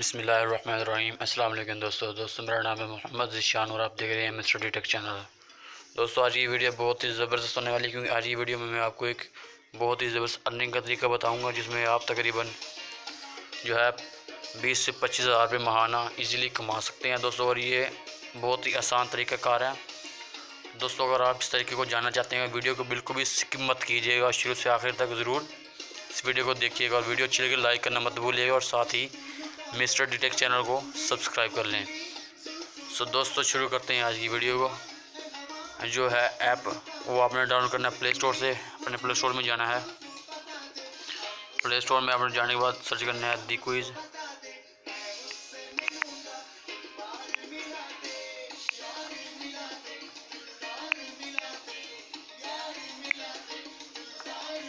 बिस्मिल्लाहिर्रहमानिर्रहीम। अस्सलाम वालेकुम दोस्तों मेरा नाम है मोहम्मद ज़िशान और आप देख रहे हैं मिस्टर डी टेक चैनल। दोस्तों आज ये वीडियो बहुत ही ज़बरदस्त होने वाली है, क्योंकि आज ये वीडियो में मैं आपको एक बहुत ही ज़बरदस्त अर्निंग का तरीका बताऊंगा, जिसमें आप तकरीबन जो है 20 से 25 हज़ार रुपये माहाना ईज़िली कमा सकते हैं दोस्तों। और ये बहुत ही आसान तरीक़ाकार है दोस्तों। अगर आप इस तरीके को जानना चाहते हैं, वीडियो को बिल्कुल भी स्किप मत कीजिएगा, शुरू से आखिर तक ज़रूर इस वीडियो को देखिएगा। और वीडियो अच्छी लगे लाइक करना मत भूलिएगा, और साथ ही मिस्टर डी टेक चैनल को सब्सक्राइब कर लें। सो दोस्तों शुरू करते हैं आज की वीडियो को। जो है ऐप वो आपने डाउनलोड करना है प्ले स्टोर से। अपने प्ले स्टोर में जाना है। प्ले स्टोर में आपने जाने के बाद सर्च करना है दी क्विज़।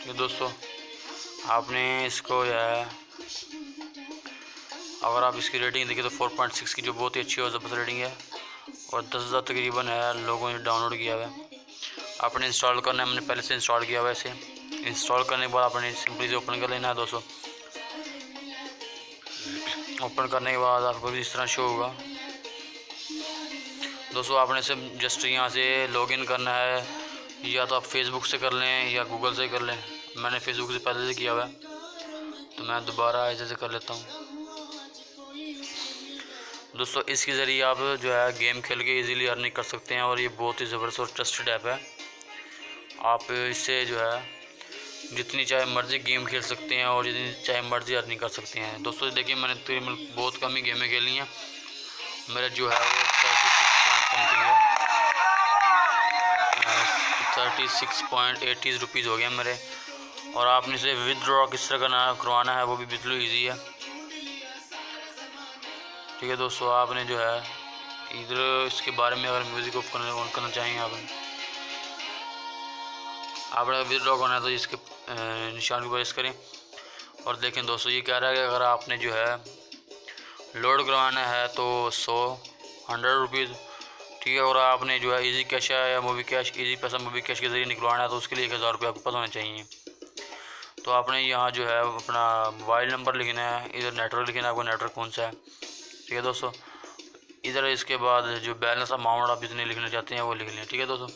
तो दोस्तों आपने इसको है, अगर आप इसकी रेटिंग देखिए तो 4.6 की जो बहुत ही अच्छी और ज़बरदस्त रेटिंग है, और 10,000 तकरीबन है लोगों ने डाउनलोड किया हुआ है। आपने इंस्टॉल करना है, मैंने पहले से इंस्टॉल किया हुआ है। इसे इंस्टॉल करने के बाद आपने सिंपली से ओपन कर लेना है दोस्तों। ओपन करने के बाद आपको इस तरह शो होगा दोस्तों। आपने से जस्ट यहाँ से लॉगिन करना है, या तो आप फेसबुक से कर लें या गूगल से कर लें। मैंने फेसबुक से पहले से किया हुआ है, तो मैं दोबारा ऐसे से कर लेता हूँ दोस्तों। इसके ज़रिए आप जो है गेम खेल के इजीली अर्निंग कर सकते हैं, और ये बहुत ही ज़बरदस्त और ट्रस्टेड ऐप है। आप इससे जो है जितनी चाहे मर्ज़ी गेम खेल सकते हैं, और जितनी चाहे मर्ज़ी अर्निंग कर सकते हैं दोस्तों। देखिए मैंने तकरीबन बहुत कम ही गेमें खेली हैं। मेरा जो है वो 36.80 रुपीज़ हो गया मेरे। और आपने इसे विदड्रॉ किस तरह करवाना है वो भी बिल्कुल ईजी है, ठीक है दोस्तों। आपने जो है इधर इसके बारे में अगर म्यूज़िक ऑन करना चाहेंगे आपने विदड्रॉ करना है तो इसके निशान के ऊपर प्रेस करें। और देखें दोस्तों ये कह रहा है कि अगर आपने जो है लोड करवाना है तो 100 रुपीज़, ठीक है। और आपने जो है इजी कैश या मूवी कैश, इजी पैसा मूवी कैश के ज़रिए निकलवाना है तो उसके लिए 1000 रुपये आपके पास होना चाहिए। तो आपने यहाँ जो है अपना मोबाइल नंबर लिखना है, इधर नेटवर्क लिखना है, आपको नेटवर्क कौन सा है, ठीक है दोस्तों। इधर इसके बाद जो बैलेंस अमाउंट आप जितने लिखना चाहते हैं वो लिख लें, ठीक है दोस्तों।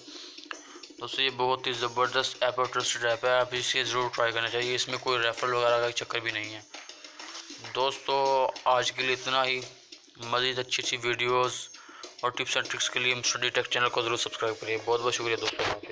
ये बहुत ही ज़बरदस्त ऐप और ट्रस्टेड ऐप है, आप इसे ज़रूर ट्राई करना चाहिए। इसमें कोई रेफरल वगैरह का चक्कर भी नहीं है दोस्तों। आज के लिए इतना ही। मज़ीद अच्छी वीडियोस और टिप्स एंड ट्रिक्स के लिए मिस्टर डी टेक चैनल को ज़रूर सब्सक्राइब करिए। बहुत बहुत शुक्रिया दोस्तों।